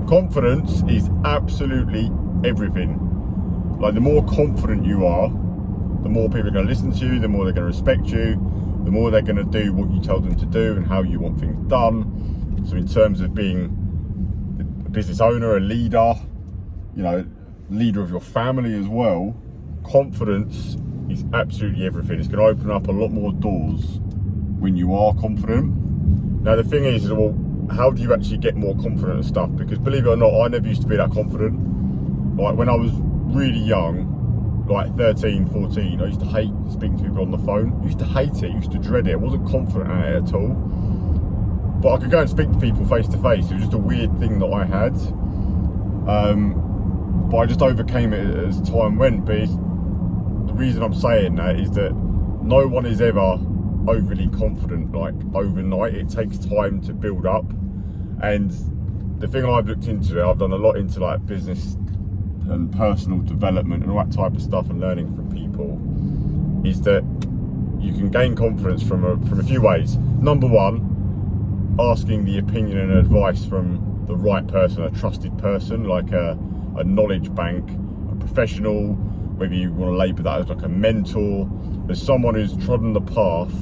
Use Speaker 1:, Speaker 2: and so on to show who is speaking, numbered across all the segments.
Speaker 1: Confidence is absolutely everything. Like, the more confident you are, the more people are going to listen to you, the more they're going to respect you, the more they're going to do what you tell them to do and how you want things done. So in terms of being a business owner, a leader, you know, leader of your family as well, confidence is absolutely everything. It's going to open up a lot more doors when you are confident. Now the thing is, well, how do you actually get more confident at stuff? Because believe it or not, I never used to be that confident. Like, when I was really young, like 13, 14, I used to hate speaking to people on the phone. I used to hate it, I used to dread it. I wasn't confident at it at all. But I could go and speak to people face to face. It was just a weird thing that I had. But I just overcame it as time went. But the reason I'm saying that is that no one is ever overly confident, like, overnight. It takes time to build up. And the thing I've looked into, I've done a lot into like business and personal development and all that type of stuff, and learning from people, is that you can gain confidence from a few ways. Number one, asking the opinion and advice from the right person, a trusted person, like a knowledge bank, a professional, whether you want to label that as like a mentor, as someone who's trodden the path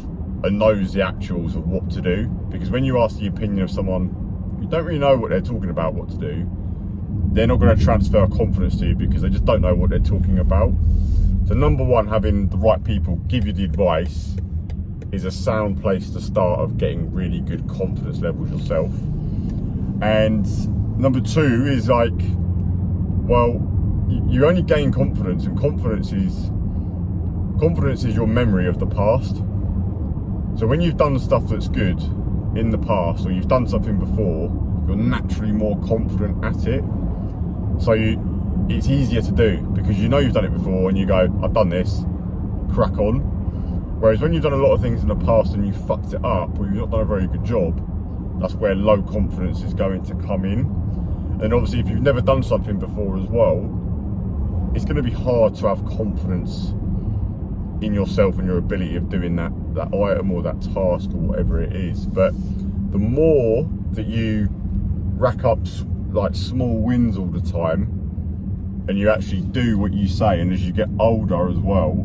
Speaker 1: and knows the actuals of what to do. Because when you ask the opinion of someone you don't really know what they're talking about, what to do, they're not going to transfer confidence to you because they just don't know what they're talking about. So number one, having the right people give you the advice is a sound place to start of getting really good confidence levels yourself. And number two is like, well, you only gain confidence, and confidence is your memory of the past. So when you've done stuff that's good in the past, or you've done something before, you're naturally more confident at it. So it's easier to do because you know you've done it before and you go, I've done this, crack on. Whereas when you've done a lot of things in the past and you fucked it up, or you've not done a very good job, that's where low confidence is going to come in. And obviously if you've never done something before as well, it's going to be hard to have confidence in yourself and your ability of doing that item or that task or whatever it is. But the more that you rack up like small wins all the time, and you actually do what you say, and as you get older as well,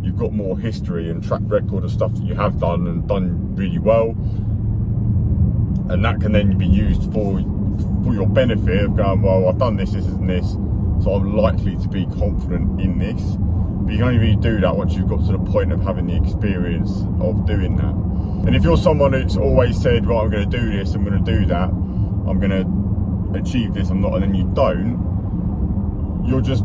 Speaker 1: you've got more history and track record of stuff that you have done and done really well, and that can then be used for your benefit of going, well, I've done this, and this, so I'm likely to be confident in this. But you can only really do that once you've got to the point of having the experience of doing that. And if you're someone who's always said, right, I'm going to do this, I'm going to do that, I'm going to achieve this, I'm not, and then you don't, you're just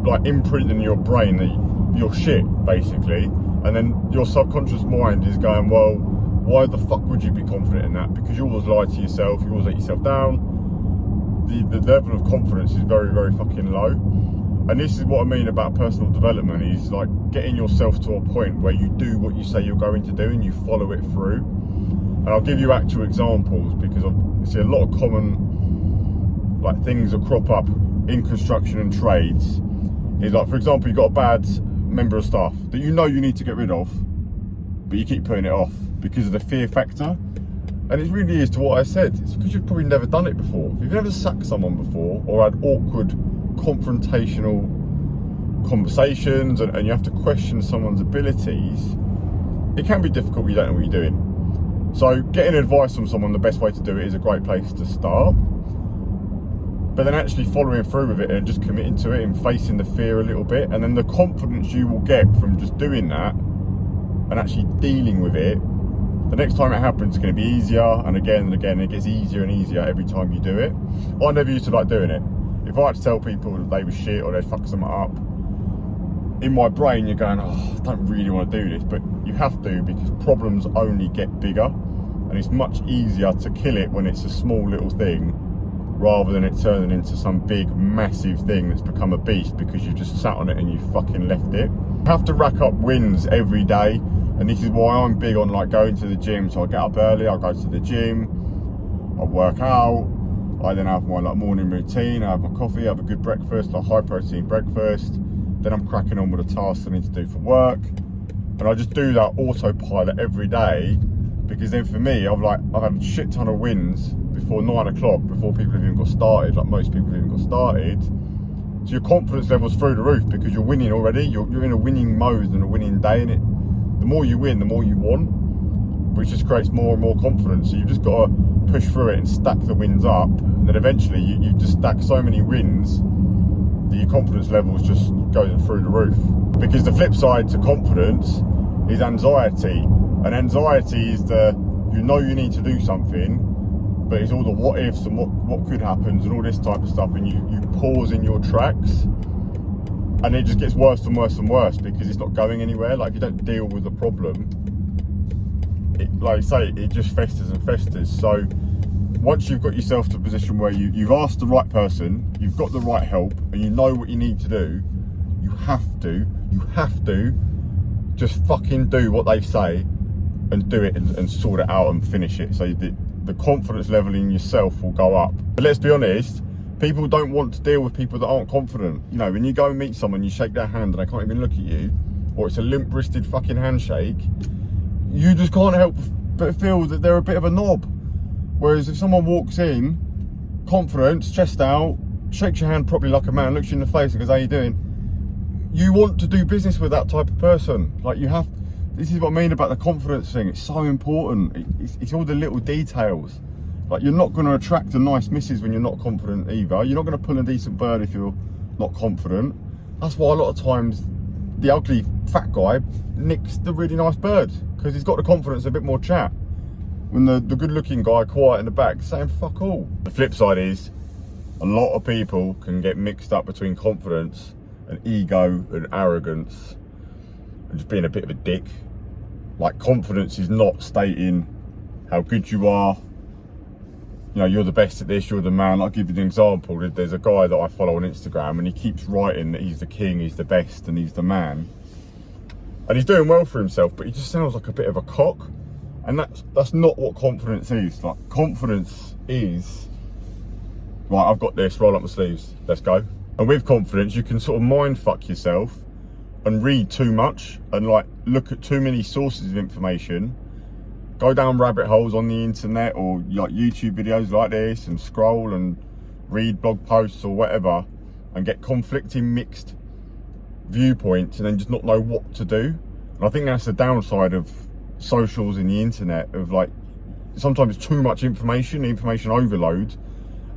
Speaker 1: like imprinting in your brain that you're shit, basically. And then your subconscious mind is going, well, why the fuck would you be confident in that? Because you always lie to yourself, you always let yourself down. The level of confidence is very, very fucking low. And this is what I mean about personal development, is like getting yourself to a point where you do what you say you're going to do and you follow it through. And I'll give you actual examples, because I see a lot of common like things that crop up in construction and trades. Is like, for example, you've got a bad member of staff that you know you need to get rid of, but you keep putting it off because of the fear factor. And it really is to what I said, it's because you've probably never done it before. If you've never sacked someone before or had awkward confrontational conversations and you have to question someone's abilities, it can be difficult when you don't know what you're doing. So getting advice from someone, the best way to do it is a great place to start. But then actually following through with it and just committing to it and facing the fear a little bit, and then the confidence you will get from just doing that and actually dealing with it, the next time it happens, it's going to be easier, and again, it gets easier and easier every time you do it. I never used to like doing it. If I had to tell people that they were shit or they'd fuck something up, in my brain you're going, oh, I don't really want to do this, but you have to, because problems only get bigger, and it's much easier to kill it when it's a small little thing rather than it turning into some big massive thing that's become a beast because you've just sat on it and you fucking left it. You have to rack up wins every day. And this is why I'm big on like going to the gym. So I get up early, I go to the gym, I work out, I then have my like morning routine, I have my coffee, I have a good breakfast, like high protein breakfast. Then I'm cracking on with the tasks I need to do for work. And I just do that autopilot every day, because then for me, I've had a shit ton of wins before 9 o'clock, before people have even got started, like most people have even got started. So your confidence level's through the roof because you're winning already. You're in a winning mode and a winning day, and the more you win, the more you want, which just creates more and more confidence. So you've just got to push through it and stack the wins up, and then eventually you just stack so many wins that your confidence levels just going through the roof. Because the flip side to confidence is anxiety, and anxiety is you need to do something, but it's all the what ifs and what could happen and all this type of stuff, and you pause in your tracks, and it just gets worse and worse and worse because it's not going anywhere. Like, if you don't deal with the problem, like I say, it just festers and festers. So once you've got yourself to a position where you've asked the right person, you've got the right help, and you know what you need to do, you have to just fucking do what they say and do it and sort it out and finish it. So the confidence level in yourself will go up. But let's be honest, people don't want to deal with people that aren't confident. You know, when you go and meet someone, you shake their hand and they can't even look at you, or it's a limp-wristed fucking handshake, you just can't help but feel that they're a bit of a knob. Whereas if someone walks in, confident, chest out, shakes your hand properly like a man, looks you in the face and goes, how you doing? You want to do business with that type of person. Like, you have, this is what I mean about the confidence thing. It's so important. It's all the little details. Like, you're not going to attract a nice missus when you're not confident either. You're not going to pull a decent bird if you're not confident. That's why a lot of times the ugly fat guy nicks the really nice bird, because he's got the confidence, a bit more chat. When the good looking guy quiet in the back saying fuck all. The flip side is a lot of people can get mixed up between confidence and ego and arrogance and just being a bit of a dick. Like, confidence is not stating how good you are. You know, you're the best at this, you're the man. I'll give you an example. There's a guy that I follow on Instagram, and he keeps writing that he's the king, he's the best, and he's the man. And he's doing well for himself, but he just sounds like a bit of a cock. And that's not what confidence is. Like, confidence is, right, I've got this, roll up my sleeves, let's go. And with confidence, you can sort of mind fuck yourself and read too much and like look at too many sources of information, go down rabbit holes on the internet or like YouTube videos like this and scroll and read blog posts or whatever and get conflicting mixed viewpoints and then just not know what to do. And I think that's the downside of socials and the internet, of like sometimes too much information overload,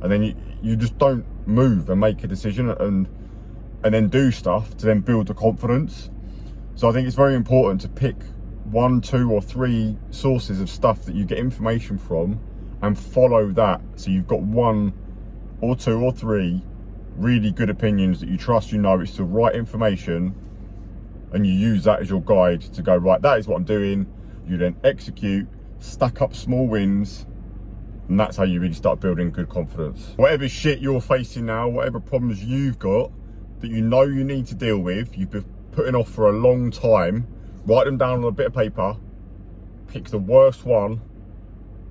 Speaker 1: and then you just don't move and make a decision and then do stuff to then build the confidence. So I think it's very important to pick 1, 2 or 3 sources of stuff that you get information from and follow that. So you've got 1 or 2 or 3 really good opinions that you trust, you know it's the right information, and you use that as your guide to go, right, that is what I'm doing. You then execute, stack up small wins, and that's how you really start building good confidence. Whatever shit you're facing now, whatever problems you've got that you know you need to deal with, you've been putting off for a long time, write them down on a bit of paper, pick the worst one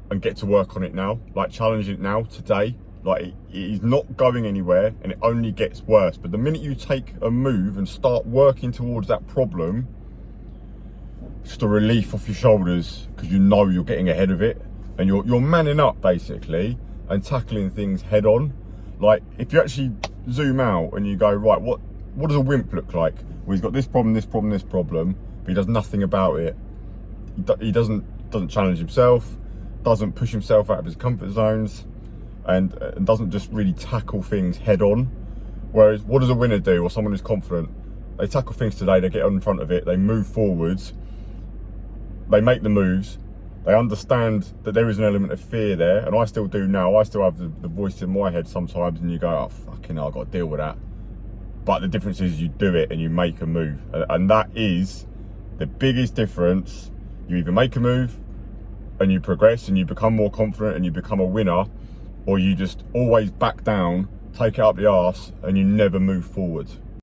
Speaker 1: and get to work on it now. Like, challenge it now, today. Like, it is not going anywhere and it only gets worse. But the minute you take a move and start working towards that problem, just a relief off your shoulders, because you know you're getting ahead of it and you're manning up basically and tackling things head on. Like, if you actually zoom out and you go, right, what does a wimp look like? Well, he's got this problem, this problem, this problem, but he does nothing about it. He doesn't challenge himself, doesn't push himself out of his comfort zones, and doesn't just really tackle things head on. Whereas what does a winner do, or someone who's confident? They tackle things today, they get in front of it, they move forwards, they make the moves, they understand that there is an element of fear there, and I still do now. I still have the voice in my head sometimes, and you go, oh fucking hell, I've got to deal with that. But the difference is you do it and you make a move, and that is the biggest difference. You either make a move and you progress and you become more confident and you become a winner, or you just always back down, take it up the arse, and you never move forward.